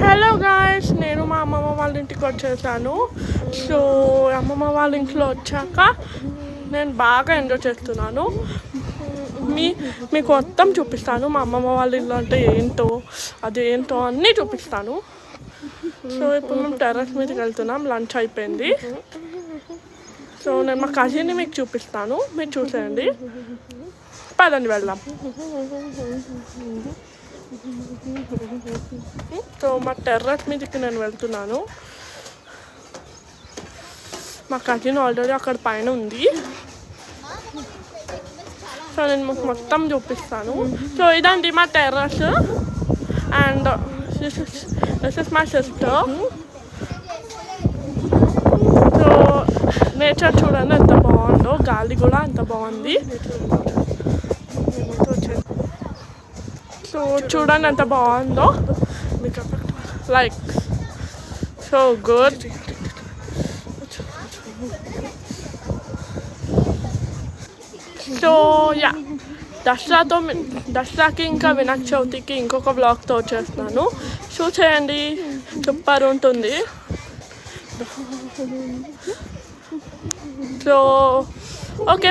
Hello guys, నేను మా అమ్మమ్మ వాళ్ళ ఇంటికి వచ్చేసాను. సో అమ్మమ్మ వాళ్ళ ఇంట్లో వచ్చాక నేను బాగా ఎంజాయ్ చేస్తున్నాను. మీకు మొత్తం చూపిస్తాను. మా అమ్మమ్మ వాళ్ళ ఇల్లు అంటే ఏంటో అదేంటో అన్నీ చూపిస్తాను. సో ఇప్పుడు మేము టెర్రస్ మీదకి వెళ్తున్నాం. లంచ్ అయిపోయింది. సో నేను మా కజిన్ని మీకు చూపిస్తాను, మీరు చూసేయండి. పదండి వెళ్దాం. సో మా టెర్రస్ మీదకి నేను వెళ్తున్నాను. మా కజిన్ ఆల్రెడీ అక్కడ పైన ఉంది. సో నేను మీకు మొత్తం చూపిస్తాను. సో ఇదండి మా terrace. And this is my sister. So nature చూడండి ఎంత బాగుందో, గాలి కూడా ఎంత బాగుంది. సో చూడండి ఎంత బాగుందో, like so good. So yeah, దసరాకి ఇంకా వినాయక చవితికి ఇంకొక బ్లాగ్తో వచ్చేస్తున్నాను. చూసేయండి, సూపర్ ఉంటుంది. So okay.